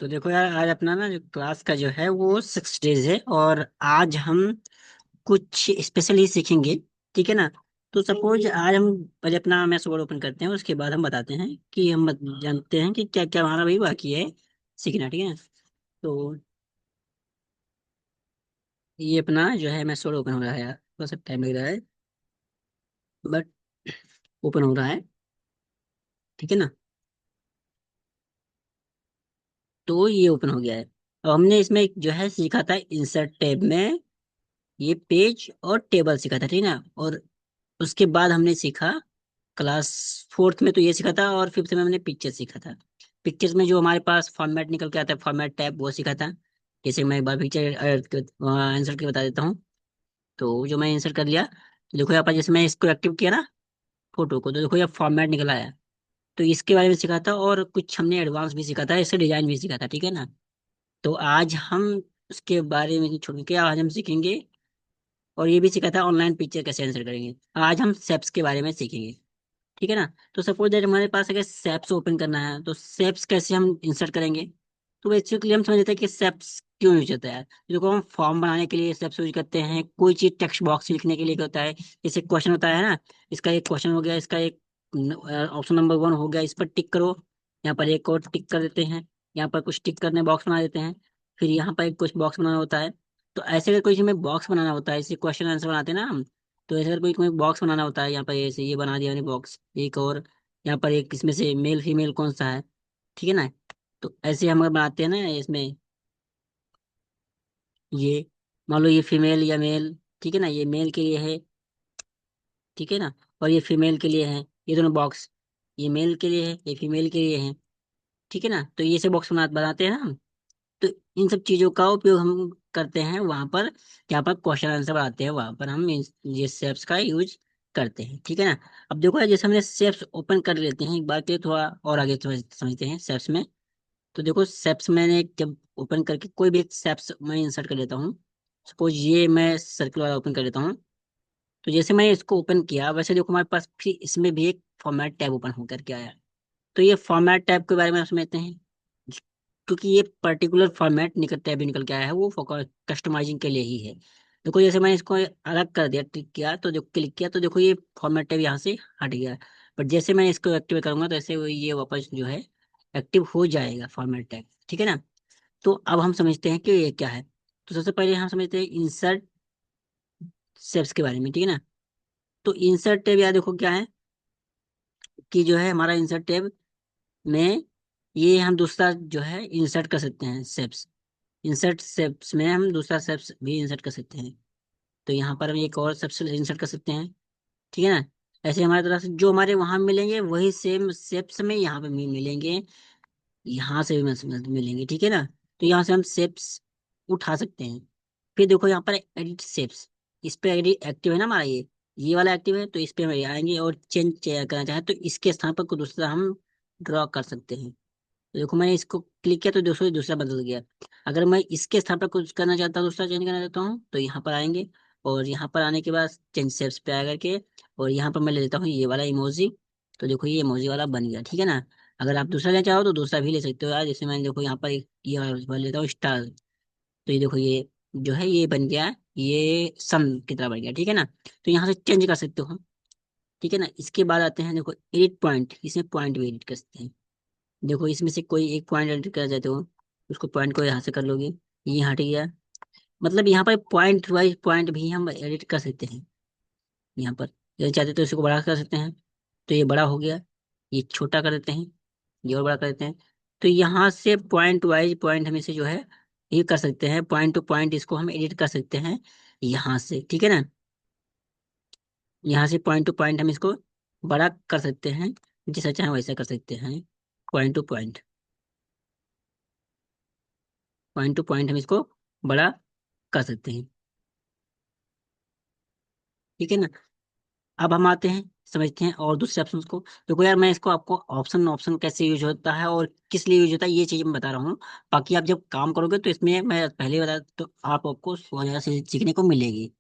तो देखो यार, आज अपना ना जो क्लास का जो है वो 6 डेज है। और आज हम कुछ स्पेशली सीखेंगे। ठीक है ना। तो सपोज आज हम पहले अपना मैथ्स वर्ड ओपन करते हैं, उसके बाद हम बताते हैं कि हम जानते हैं कि क्या क्या हमारा भाई बाकी है सीखना। ठीक है। तो ये अपना जो है मैथ्स वर्ड ओपन हो रहा है यार, थोड़ा सा टाइम लग रहा है बट ओपन हो रहा है। ठीक है ना। तो ये ओपन हो गया है। अब हमने इसमें जो है सीखा था इंसर्ट टैब में ये पेज और टेबल सीखा था। ठीक है ना। और उसके बाद हमने सीखा क्लास फोर्थ में तो ये सीखा था, और फिफ्थ में हमने पिक्चर सीखा था। पिक्चर्स में जो हमारे पास फॉर्मेट निकल के आता है, फॉर्मेट टैब, वो सीखा था। जैसे मैं एक बार पिक्चर आंसर के बता देता हूँ। तो जो मैं आंसर कर लिया, तो देखो यहाँ पर जैसे मैं इसको एक्टिव किया ना, फोटो को, तो देखो ये फॉर्मेट निकल आया। तो इसके बारे में सीखा था, और कुछ हमने एडवांस भी सीखा था, इससे डिजाइन भी सीखा था। ठीक है ना। तो आज हम उसके बारे में नहीं छोड़ के आज हम सीखेंगे। और ये भी सीखा था ऑनलाइन पिक्चर कैसे आंसर करेंगे। आज हम सेप्स के बारे में सीखेंगे। ठीक है ना। तो सपोज दैट हमारे पास अगर सेप्स ओपन करना है, तो सेप्स कैसे हम इंसर्ट करेंगे। तो बेसिकली हम समझ लेते हैं कि सेप्स क्यों यूज होता है। देखो, हम फॉर्म बनाने के लिए सेप्स यूज करते हैं, कोई चीज टेक्स्ट बॉक्स लिखने के लिए क्या होता है। जैसे क्वेश्चन होता है ना, इसका एक क्वेश्चन हो गया, इसका एक ऑप्शन नंबर 1 हो गया, इस पर टिक करो। यहाँ पर एक और टिक कर देते हैं। यहाँ पर कुछ टिक करने बॉक्स बना देते हैं। फिर यहाँ पर एक कुछ बॉक्स बनाना होता है। तो ऐसे अगर कोई हमें बॉक्स बनाना होता है, इसे क्वेश्चन आंसर बनाते हैं ना हम। तो ऐसे अगर कोई कोई बॉक्स बनाना होता है, यहाँ पर ऐसे ये बना दिया मैंने बॉक्स एक और। यहाँ पर एक इसमें से मेल फीमेल कौन सा है। ठीक है ना। तो ऐसे हम अगर बनाते हैं ना इसमें, ये मान लो ये फीमेल या मेल। ठीक है ना, ये मेल के लिए है। ठीक है ना। और ये फीमेल के लिए है। ये दोनों बॉक्स, ये मेल के लिए है, ये फीमेल के लिए है। ठीक है ना। तो ये से बॉक्स बनाते हैं ना हम। तो इन सब चीजों का उपयोग हम करते हैं वहां पर, जहाँ पर क्वेश्चन आंसर बनाते हैं, वहां पर हम ये शेप्स का यूज करते हैं। ठीक है ना। अब देखो, जैसे हमने शेप्स ओपन कर लेते हैं एक बार के, थोड़ा और आगे समझते हैं शेप्स में। तो देखो, शेप्स मैंने जब ओपन करके कोई भी एक शेप्स मैं इंसर्ट कर लेता हूँ। सपोज ये मैं सर्कल वाला ओपन कर लेता हूँ। तो जैसे मैं इसको ओपन किया, वैसे देखो हमारे पास फिर इसमें भी एक फॉर्मेट टैब ओपन होकर के आया। तो ये फॉर्मेट टैब के बारे में हम समझते हैं। क्योंकि ये पर्टिकुलर फॉर्मेट निकल टैब भी निकल के आया है, वो कस्टमाइजिंग के लिए ही है। देखो, जैसे मैंने इसको अलग कर दिया, क्लिक किया, तो जो क्लिक किया तो देखो ये फॉर्मेट टैब यहाँ से हट गया। बट जैसे मैं इसको एक्टिव करूंगा, तो ऐसे ये वापस जो है एक्टिव हो जाएगा फॉर्मेट टैब। ठीक है ना। तो अब हम समझते हैं कि ये क्या है। तो सबसे पहले हम समझते हैं इंसर्ट शेप्स के बारे में। ठीक है ना। तो इंसर्ट टैब यार देखो क्या है, कि जो है हमारा इंसर्ट टैब में ये हम दूसरा जो है इंसर्ट कर सकते हैं शेप्स। इंसर्ट शेप्स में हम दूसरा शेप्स भी इंसर्ट कर सकते हैं। तो यहाँ पर हम एक और शेप्स इंसर्ट कर सकते हैं। ठीक है ना। ऐसे हमारी तरफ से जो हमारे वहां मिलेंगे, वही सेम शेप्स में यहाँ पे भी मिलेंगे, यहाँ से भी मिलेंगे। ठीक है ना। तो यहाँ से हम शेप्स उठा सकते हैं। फिर देखो यहाँ पर एडिट शेप्स, इस पे एडिट एक्टिव है ना हमारा, ये वाला एक्टिव है, तो इस पे हम आएंगे और चेंज करना चाहें तो इसके स्थान पर कोई दूसरा हम ड्रॉ कर सकते हैं। तो देखो, मैंने इसको क्लिक किया तो दूसरा दूसरा बदल गया। अगर मैं इसके स्थान पर कुछ करना चाहता हूँ, दूसरा चेंज करना चाहता हूँ, तो यहाँ पर आएंगे। और यहाँ पर आने के बाद चेंज शेप्स पे आ करके, और यहाँ पर मैं ले लेता हूँ ये वाला इमोजी। तो देखो ये इमोजी वाला बन गया। ठीक है ना। अगर आप दूसरा लेना चाहो तो दूसरा भी ले सकते हो यार। जैसे मैंने देखो यहाँ पर ये वाला लेता हूँ स्टार। तो ये देखो ये जो है ये बन गया, ये सन की तरह बन गया। ठीक है ना। तो यहाँ से चेंज कर सकते हो। ठीक है ना। इसके बाद आते हैं, देखो एडिट पॉइंट, इसमें पॉइंट भी एडिट कर सकते हैं। देखो इसमें से कोई एक पॉइंट एडिट करना चाहते हो, उसको पॉइंट को यहाँ से कर लोगे, ये हट गया। मतलब यहाँ पर पॉइंट वाइज पॉइंट भी हम एडिट कर सकते हैं। यहाँ पर यदि चाहते तो इसको बड़ा कर सकते हैं। तो ये बड़ा हो गया, ये छोटा कर देते हैं, ये और बड़ा कर देते हैं। तो यहाँ से पॉइंट वाइज पॉइंट हम इसे जो है ये कर सकते हैं, पॉइंट टू पॉइंट इसको हम एडिट कर सकते हैं यहाँ से। ठीक है ना। यहाँ से पॉइंट टू पॉइंट हम इसको बड़ा कर सकते हैं, जैसा चाहे वैसा कर सकते हैं। Point two point, point two point हम इसको बड़ा कर सकते हैं। ठीक है ना। अब हम आते हैं, समझते हैं और दूसरे ऑप्शन को। देखो यार, मैं इसको आपको ऑप्शन ऑप्शन कैसे यूज होता है और किस लिए यूज होता है ये चीज मैं बता रहा हूँ। बाकी आप जब काम करोगे तो इसमें मैं पहले बता तो आपको वजह से सीखने को मिलेगी।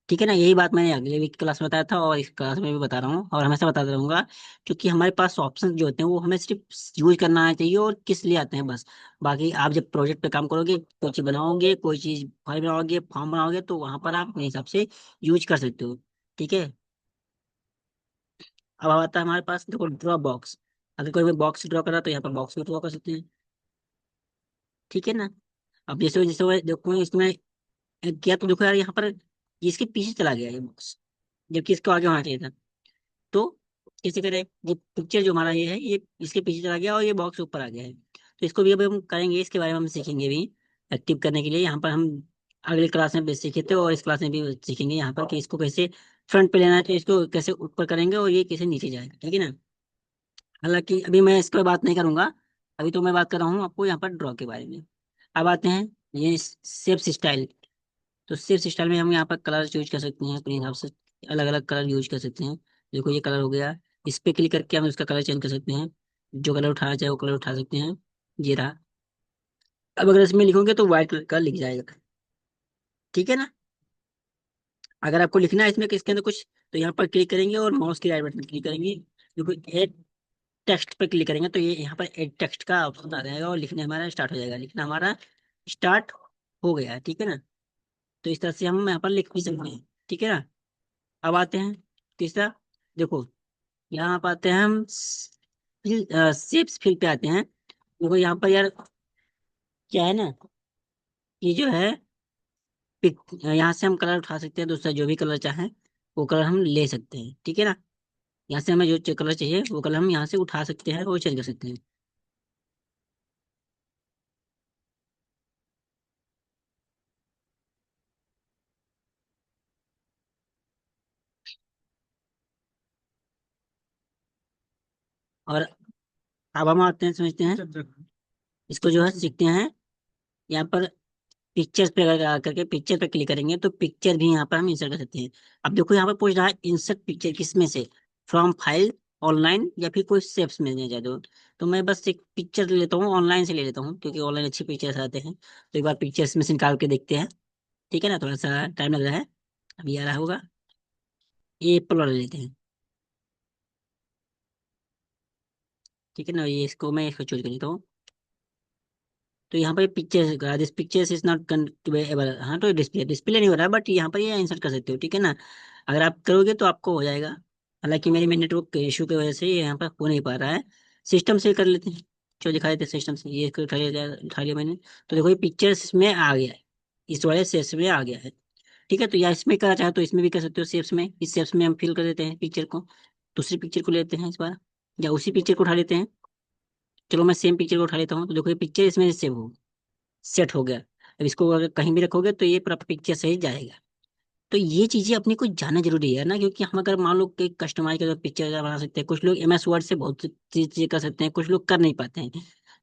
ठीक है ना, यही बात मैंने अगले वीक क्लास में बताया था और इस क्लास में भी बता रहा हूँ और हमेशा बताता रहूंगा। क्योंकि हमारे पास ऑप्शन जो होते हैं वो हमें सिर्फ यूज करना आना चाहिए और किस लिए आते हैं बस। बाकी आप जब प्रोजेक्ट पे काम करोगे, कोई चीज बनाओगे, कोई चीज फाइल बनाओगे, फॉर्म बनाओगे, तो वहां पर आप अपने हिसाब से यूज कर सकते हो। ठीक है। अब आता है हमारे पास, देखो, ड्रॉ बॉक्स। अगर कोई भी बॉक्स ड्रॉ करा तो यहाँ पर बॉक्स भी ड्रॉ कर सकते हैं। ठीक है ना। अब जैसे जैसे देखो इसमें किया तो देखो यार, यहाँ पर ये इसके पीछे चला गया ये बॉक्स, जबकि इसको आगे होना चाहिए था। तो कैसे करें? ये पिक्चर जो हमारा ये है, ये इसके पीछे चला गया और ये बॉक्स ऊपर आ गया है। तो इसको भी अभी हम करेंगे, इसके बारे में हम सीखेंगे भी। एक्टिव करने के लिए यहाँ पर हम अगली क्लास में भी सीखे थे और इस क्लास में भी सीखेंगे यहाँ पर कि इसको कैसे फ्रंट पे लेना है, तो इसको कैसे ऊपर करेंगे और ये कैसे नीचे जाएगा। ठीक है ना। हालांकि अभी मैं इस पर बात नहीं करूंगा। अभी तो मैं बात कर रहा हूँ आपको यहाँ पर ड्रॉ के बारे में। अब आते हैं ये शेप्स स्टाइल। तो शेप्स स्टाइल में हम यहाँ पर कलर यूज कर सकते हैं अपने हिसाब से। अलग अलग कलर यूज कर सकते हैं। देखो ये कलर हो गया। इस पे क्लिक करके हम उसका कलर चेंज कर सकते हैं। जो कलर उठाना चाहे वो कलर उठा सकते हैं। ये रहा। अब अगर इसमें लिखोगे तो व्हाइट कलर का लिख जाएगा। ठीक है ना। अगर आपको लिखना है इसमें कि इसके अंदर कुछ, तो यहाँ पर क्लिक करेंगे और माउस की राइट बटन क्लिक करेंगे। देखो एड टेक्स्ट पे क्लिक करेंगे तो ये यहाँ पर एड टेक्स्ट का ऑप्शन आ जाएगा और लिखना हमारा स्टार्ट हो जाएगा। लिखना हमारा स्टार्ट हो गया। ठीक है ना। तो इस तरह से हम यहाँ पर लिख भी सकते हैं। ठीक है ना। अब आते हैं तीसरा। देखो यहाँ पर आते हैं हम शेप्स फिल पे आते हैं। देखो यहाँ पर यार क्या है ना, ये जो है यहाँ से हम कलर उठा सकते हैं, दूसरा जो भी कलर चाहें वो कलर हम ले सकते हैं। ठीक है ना। यहाँ से हमें जो कलर चाहिए वो कलर हम यहाँ से उठा सकते हैं और चेंज कर सकते हैं। और अब हम आते हैं, समझते हैं, इसको जो है सीखते हैं। यहाँ पर पिक्चर्स पे अगर करके पिक्चर पे क्लिक करेंगे तो पिक्चर भी यहाँ पर हम इंसर्ट कर सकते हैं। अब देखो यहाँ पर पूछ रहा है इंसर्ट पिक्चर किस में से, फ्रॉम फाइल, ऑनलाइन, या फिर कोई शेप्स में ले जाए तो मैं बस एक पिक्चर ले लेता हूँ, ऑनलाइन से ले लेता हूँ क्योंकि ऑनलाइन अच्छी पिक्चर्स आते हैं। तो एक बार पिक्चर्स में से निकाल के देखते हैं। ठीक है ना, थोड़ा सा टाइम लग रहा है। अभी आ रहा होगा। ये एप्पल वाला लेते हैं। ठीक है ना, ये इसको मैं इसको चूज कर लेता हूँ। तो यहाँ पर picture, this pictures is not countable, हाँ तो डिस्प्ले डिस्प्ले नहीं हो रहा है, बट यहाँ पर ये इंसर्ट कर सकते हो। ठीक है ना। अगर आप करोगे तो आपको हो जाएगा। हालांकि मेरी में नेटवर्क के इशू की वजह से ये यहाँ पर हो नहीं पा रहा है। सिस्टम से कर लेते हैं। जो दिखा देते सिस्टम से, ये उठा लिया मैंने। तो देखो ये पिक्चर्स में आ गया है। इस वाले शेप्स में आ गया है। ठीक है। तो या इसमें करना चाहे तो इसमें भी कर सकते हो, शेप्स में। इस शेप्स में हम फिल कर देते हैं पिक्चर को। दूसरी पिक्चर को लेते हैं इस बार, या उसी पिक्चर को उठा लेते हैं। चलो मैं सेम पिक्चर को उठा लेता हूँ। तो देखो ये पिक्चर इसमें सेव हो, सेट हो गया। अब इसको अगर कहीं भी रखोगे तो ये पूरा पिक्चर सही जाएगा। तो ये चीजें अपने को जानना जरूरी है ना, क्योंकि हम अगर मान लो कि कस्टमाइज कर पिक्चर बना सकते हैं, कुछ लोग एमएस वर्ड से बहुत सी चीजें कर सकते हैं, कुछ लोग कर नहीं पाते हैं।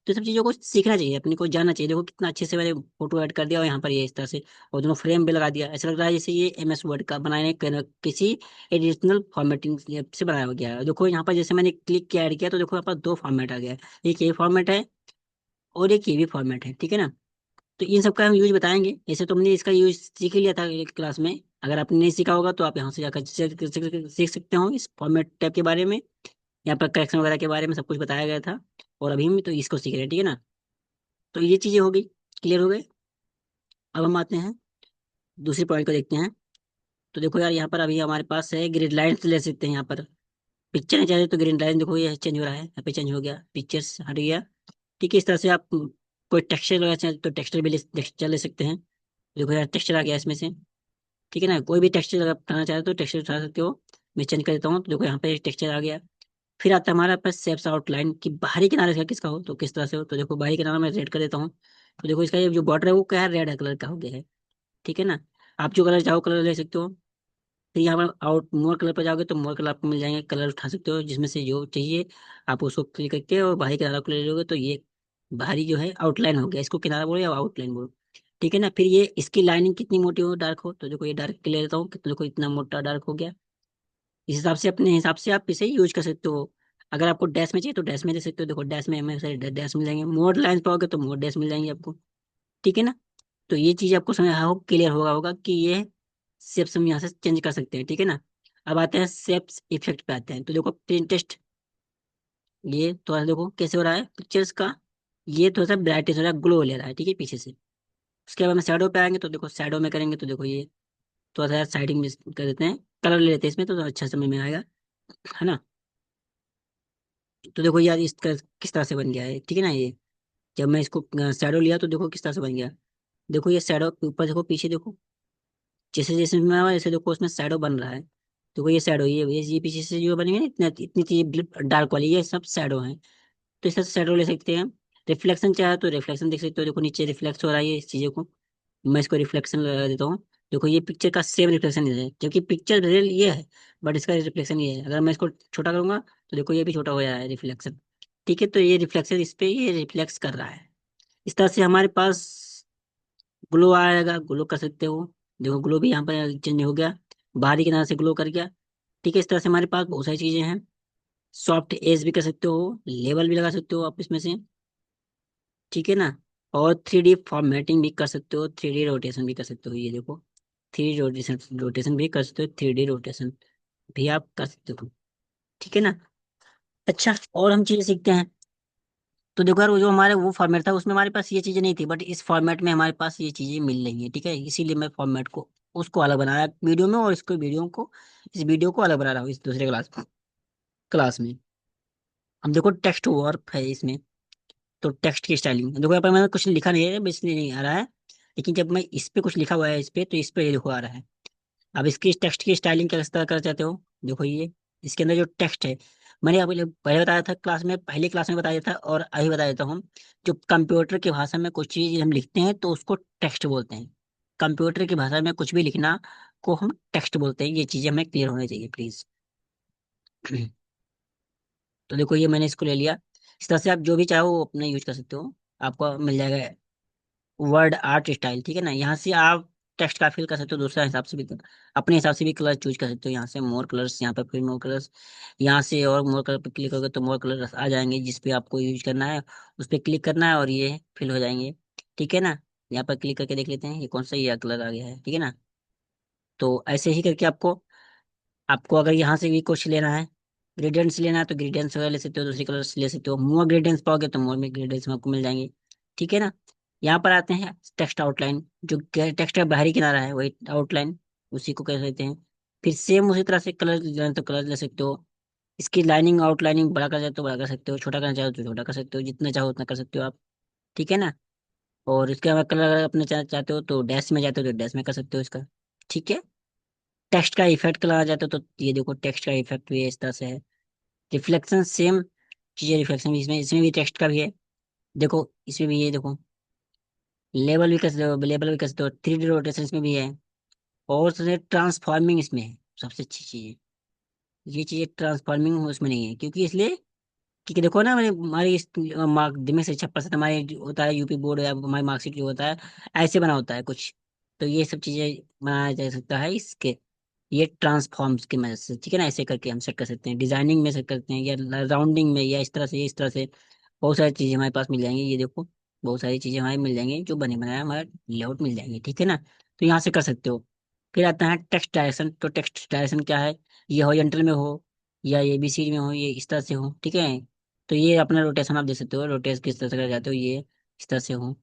तो सब चीजों को सीखना चाहिए, अपने को जानना चाहिए। देखो कितना अच्छे से मैंने फोटो ऐड कर दिया और यहाँ पर ये इस तरह से, और दोनों फ्रेम भी लगा दिया। ऐसा लग रहा है जैसे ये एमएस वर्ड का बनाने किसी एडिशनल फॉर्मेटिंग से बनाया गया है। देखो यहाँ पर जैसे मैंने क्लिक किया, ऐड किया, तो देखो यहाँ पर दो फॉर्मेट आ गया है। एक ये फॉर्मेट है और एक ये भी फॉर्मेट है। ठीक है ना। तो इन सब का हम यूज बताएंगे। ऐसे तुमने इसका यूज सीख ही लिया था क्लास में। अगर आपने नहीं सीखा होगा तो आप यहाँ से जाकर सीख सकते हो इस फॉर्मेट टैब के बारे में। यहाँ पर करेक्शन वगैरह के बारे में सब कुछ बताया गया था। और अभी हम तो इसको सीख रहे हैं। ठीक है ना। तो ये चीजें हो गई, क्लियर हो गए। अब हम आते हैं दूसरी पॉइंट को देखते हैं। तो देखो यार, यहाँ पर अभी हमारे पास है ग्रिड लाइन्स ले सकते हैं यहाँ पर। पिक्चर नहीं चाहिए तो ग्रीन लाइन, देखो ये चेंज हो रहा है, यहाँ पे चेंज हो गया, पिक्चर्स हट गया। ठीक है। इस तरह से आप कोई टेक्सचर लगाना चाहें तो टेक्सचर भी टेक्सचर ले सकते हैं। देखो यार टेक्सचर आ गया इसमें से। ठीक है ना। कोई भी टेक्सचर अगर उठाना चाहे तो टेक्सचर उठा सकते हो। मैं चेंज कर देता हूँ तो देखो यहाँ पे टेक्सचर आ गया। फिर आता है हमारा पास शेप्स आउटलाइन की बाहरी किनारे का किसका हो तो किस तरह से हो। तो देखो बाहरी किनारा मैं रेड कर देता हूँ। तो देखो इसका ये जो बॉर्डर है वो क्या है, रेड कलर का हो गया है। ठीक है ना। आप जो कलर चाहो कलर ले सकते हो। फिर यहाँ पर आउट मोर कलर पर जाओगे तो मोर कलर आपको मिल जाएंगे, कलर उठा सकते हो जिसमें से जो चाहिए। आप उसको क्लिक करके और बाहरी किनारा को ले लोगे तो ये बाहरी जो है आउटलाइन हो गया। इसको किनारा बोलो या आउटलाइन बोलो। ठीक है ना। फिर ये इसकी लाइनिंग कितनी मोटी हो, डार्क हो, तो देखो ये डार्क ले लेता हूँ, कितना देखो इतना मोटा डार्क हो गया। इस हिसाब से अपने हिसाब से आप इसे यूज कर सकते हो। अगर आपको डैश में चाहिए तो डैश में दे सकते हो। देखो डैश में हमें सारे डैश मिल जाएंगे, मोर लाइन पाओगे तो मोर डैश मिल जाएंगे आपको। ठीक है ना। तो ये चीज आपको समझ हो क्लियर होगा होगा कि ये शेप्स हम यहाँ से चेंज कर सकते हैं, ठीक है ना। अब आते हैं शेप्स इफेक्ट पे आते हैं, तो देखो प्रिंटेस्ट, ये थोड़ा सा देखो कैसे हो रहा है पिक्चर्स का, ये थोड़ा सा ब्राइटनेस हो रहा है, ग्लो ले रहा है, ठीक है पीछे से। उसके बाद में शैडो पे आएंगे, तो देखो शैडो में करेंगे तो देखो ये थोड़ा सा साइडिंग में कर देते हैं, कलर ले लेते हैं इसमें तो अच्छा समझ में आएगा, है ना। तो देखो यार किस तरह से बन गया है, ठीक है ना ये। जब मैं इसको शैडो लिया तो देखो किस तरह से बन गया। देखो ये शैडो ऊपर देखो पीछे देखो, जैसे जैसे मैं आया वैसे देखो उसमें शैडो बन रहा है। देखो ये शैडो, ये पीछे से जो बनी है ना, इतना इतनी चीजें डार्क वाली, ये सब शैडो है। तो इस तरह से शैडो ले सकते हैं। रिफ्लेक्शन चाहे तो रिफ्लेक्शन देख सकते हो, देखो नीचे रिफ्लेक्स हो रहा है ये इस चीजों को। मैं इसको रिफ्लेक्शन लगा देता हूँ। देखो ये पिक्चर का सेम रिफ्लेक्शन है, जबकि पिक्चर रियल ये है, बट इसका रिफ्लेक्शन ये है। अगर मैं इसको छोटा करूंगा तो देखो ये भी छोटा हो जाए रिफ्लेक्शन, ठीक है। तो ये रिफ्लेक्शन इस पे ये रिफ्लेक्स कर रहा है। इस तरह से हमारे पास ग्लो आएगा, ग्लो कर सकते हो। देखो ग्लो भी यहाँ पर चेंज हो गया, बाहरी किनारे से ग्लो कर गया, ठीक है। इस तरह से हमारे पास बहुत सारी चीजें हैं। सॉफ्ट एज भी कर सकते हो, लेवल भी लगा सकते हो आप इसमें से, ठीक है ना। और 3D फॉर्मेटिंग भी कर सकते हो, 3D रोटेशन भी कर सकते हो, ये देखो 3D रोटेशन, रोटेशन भी कर सकते हो, 3D रोटेशन भी आप कर सकते हो, ठीक है ना। अच्छा, और हम चीजें सीखते हैं। तो देखो यार वो जो हमारे वो फॉर्मेट था उसमें हमारे पास ये चीजें नहीं थी, बट इस फॉर्मेट में हमारे पास ये चीजें मिल रही हैं, ठीक है। इसीलिए मैं फॉर्मेट को उसको अलग बनाया वीडियो में, और इसको वीडियो को, इस वीडियो को अलग बना रहा हूँ इस दूसरे क्लास में। हम देखो टेक्स्ट वर्क है इसमें, तो टेक्स्ट की स्टाइलिंग देखो, यहाँ पर मैंने कुछ लिखा नहीं है, बस इसलिए नहीं आ रहा है। लेकिन जब मैं इस पे कुछ लिखा हुआ है इस पे, तो इस पे ये देखो आ रहा है। अब इसकी टेक्स्ट की स्टाइलिंग किस तरह कर चाहते हो, देखो ये इसके अंदर जो टेक्स्ट है, मैंने अभी पहले बताया था क्लास में, पहली क्लास में बताया था, और अभी बता देता हूँ। जो कंप्यूटर की भाषा में कुछ चीज हम लिखते हैं तो उसको टेक्स्ट बोलते हैं। कंप्यूटर की भाषा में कुछ भी लिखना को हम टेक्स्ट बोलते हैं, ये चीजें हमें क्लियर होनी चाहिए प्लीज। तो देखो ये मैंने इसको ले लिया। इस तरह से आप जो भी चाहो वो अपना यूज कर सकते हो, आपको मिल जाएगा वर्ड आर्ट स्टाइल, ठीक है ना। यहाँ से आप टेक्स्ट का फिल कर सकते हो दूसरा हिसाब से भी, अपने हिसाब से भी कलर चूज कर सकते हो। यहाँ से मोर कलर्स, यहाँ पर फिर मोर कलर्स, यहाँ से और मोर कलर पे क्लिक करोगे तो मोर कलर्स आ जाएंगे जिस पे आपको यूज करना है, उस पर क्लिक करना है और ये फिल हो जाएंगे, ठीक है ना। यहाँ पर क्लिक करके देख लेते हैं ये कौन सा ये कलर आ गया है, ठीक है ना। तो ऐसे ही करके आपको आपको अगर यहाँ से भी कुछ लेना है, ग्रेडियंट्स लेना है तो ग्रेडियंट्स वगैरह ले सकते हो, दूसरी कलर्स ले सकते हो, मोर ग्रेडियंट्स पाओगे तो मोर में ग्रेडियंट्स में आपको मिल जाएंगे, ठीक है ना। यहाँ पर आते हैं टेक्स्ट आउटलाइन, जो टेक्स्ट का बाहरी किनारा है वही आउटलाइन, उसी को कह सकते हैं। फिर सेम उसी तरह से कलर लेना है तो कलर ले सकते हो। इसकी लाइनिंग आउटलाइनिंग बड़ा कर चाहे तो बड़ा कर सकते हो, छोटा करना चाहो तो छोटा कर सकते हो, जितना चाहो उतना कर सकते हो आप, ठीक है ना। और इसके अलावा कलर अगर अपने चाहते हो तो डैश में जाते हो तो डैश में कर सकते हो इसका, ठीक है। टेक्स्ट का इफेक्ट करा जाता है तो ये देखो टेक्स्ट का इफेक्ट भी इस तरह से है। रिफ्लेक्शन सेम चीजें, रिफ्लेक्शन भी इसमें इसमें भी टेक्स्ट का भी है। देखो इसमें भी ये देखो, लेबल भी कर सकते हो, लेबल भी कर सकते हो, 3D रोटेशन इसमें भी है। और सबसे ट्रांसफॉर्मिंग इसमें है, सबसे अच्छी चीज है। ये चीजें ट्रांसफॉर्मिंग उसमें नहीं है, क्योंकि इसलिए क्योंकि देखो ना, मैंने हमारी इस माध्यमिक शिक्षा परिषद हमारे जो होता है यूपी बोर्ड या हमारी मार्कशीट जो होता है ऐसे बना होता है कुछ। तो ये सब चीजें बनाया जा सकता है इसके, ये ट्रांसफॉर्म्स की मदद से, ठीक है ना। ऐसे करके हम सेट कर सकते हैं, डिजाइनिंग में सेट करते हैं, या राउंडिंग में, या इस तरह से बहुत सारी चीजें हमारे पास मिल जाएंगी, ये देखो बहुत सारी चीजें हमारे मिल जाएंगी, जो बने बनाए हमारे लेआउट मिल जाएंगे, ठीक है ना। तो यहाँ से कर सकते हो। फिर आता है टेक्स्ट डायरेक्शन, तो टेक्स्ट डायरेक्शन क्या है, ये हॉरिजॉन्टल में हो या ABC में हो, ये इस तरह से हो, ठीक है। तो ये अपना रोटेशन आप दे सकते हो, रोटेट किस तरह से कर जाते हो, ये इस तरह से हो।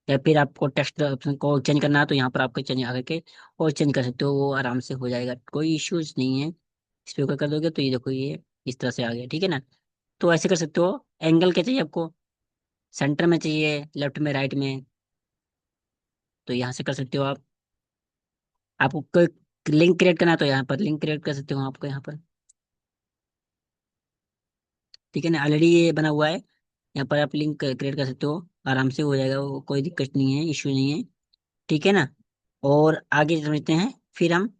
या फिर आपको टेक्स्ट ऑप्शन को चेंज करना है तो यहाँ पर आपको चेंज आकर के और चेंज कर सकते हो, वो आराम से हो जाएगा, कोई इश्यूज नहीं है। इस पे ऊपर कर दोगे तो ये देखो ये इस तरह से आ गया, ठीक है ना। तो ऐसे कर सकते हो। एंगल क्या चाहिए आपको, सेंटर में चाहिए, लेफ्ट में, राइट में, तो यहाँ से कर सकते हो आप। आपको कोई लिंक क्रिएट करना है तो यहाँ पर लिंक क्रिएट कर सकते हो आपको यहाँ पर, ठीक है ना। ऑलरेडी ये बना हुआ है, यहाँ पर आप लिंक क्रिएट कर सकते हो, आराम से हो जाएगा, वो कोई दिक्कत नहीं है, इश्यू नहीं है, ठीक है ना। और आगे समझते हैं फिर हम।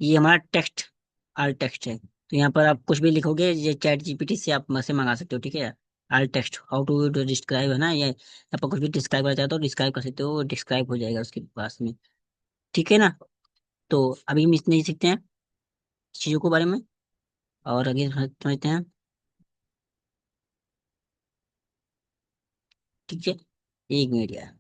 ये हमारा टेक्स्ट आल टेक्स्ट है, तो यहाँ पर आप कुछ भी लिखोगे ये ChatGPT से आप से मंगा सकते हो, ठीक है। आल टेक्स्ट हाउ टू डिस्क्राइब है ना, ये आप कुछ भी डिस्क्राइब करना चाहते हो डिस्क्राइब कर सकते हो, डिस्क्राइब हो जाएगा उसके पास में, ठीक है ना। तो अभी हम इतने ही सीखते हैं चीज़ों के बारे में, और आगे समझते हैं, ठीक है। एक मिनट यार।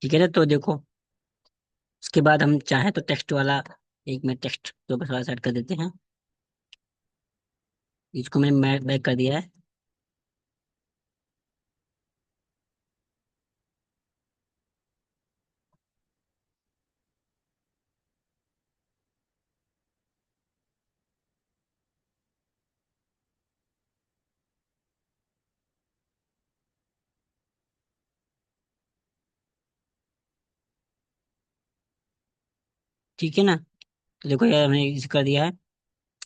ठीक है ना, तो देखो उसके बाद हम चाहे तो टेक्स्ट वाला, एक मिनट टेक्स्ट तो बस वाला सेट कर देते हैं। इसको मैंने बैक कर दिया है। ठीक है ना, तो देखो ये हमने इसे कर दिया है।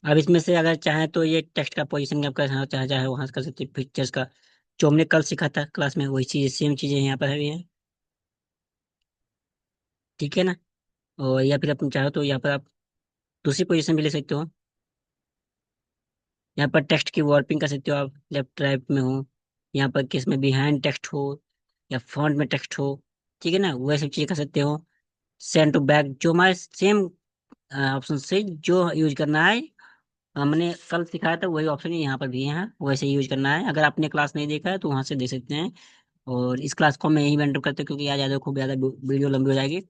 अब इसमें से अगर चाहे तो ये टेक्स्ट का पोजीशन का करना चाहे चाहे वहां से कर सकते पिक्चर्स का, जो हमने कल सीखा था क्लास में, वही चीज सेम चीजें यहाँ पर है। ठीक है ना, और या फिर अपन चाहो तो यहाँ पर आप दूसरी पोजीशन भी ले सकते हो। यहाँ पर टेक्स्ट की वॉर्पिंग कर सकते हो आप, लेफ्ट राइट में हो, यहाँ पर किस में बिहाइंड टेक्स्ट हो या फ्रंट में टेक्स्ट हो। ठीक है ना, वह सब चीजें कर सकते हो। सेंड टू बैक जो हमारे सेम ऑप्शन से जो यूज करना है, हमने कल सिखाया था वही ऑप्शन यहाँ पर भी है, वैसे यूज करना है। अगर आपने क्लास नहीं देखा है तो वहां से देख सकते हैं। और इस क्लास को मैं यहीं वेंडर करते हैं, क्योंकि आज ज़्यादा खूब ज़्यादा वीडियो लंबी हो जाएगी।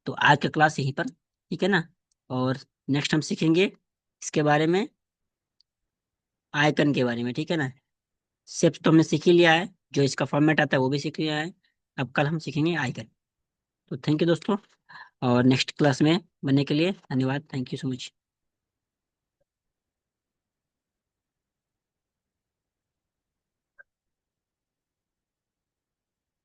तो आज का क्लास यहीं पर, ठीक है ना। और नेक्स्ट हम सीखेंगे इसके बारे में, आइकन के बारे में, ठीक है ना। शेप्स तो हमने सीख ही लिया है, जो इसका फॉर्मेट आता है वो भी सीख लिया है। अब कल हम सीखेंगे आइकन। तो थैंक यू दोस्तों, और नेक्स्ट क्लास में बनने के लिए धन्यवाद, थैंक यू सो मच।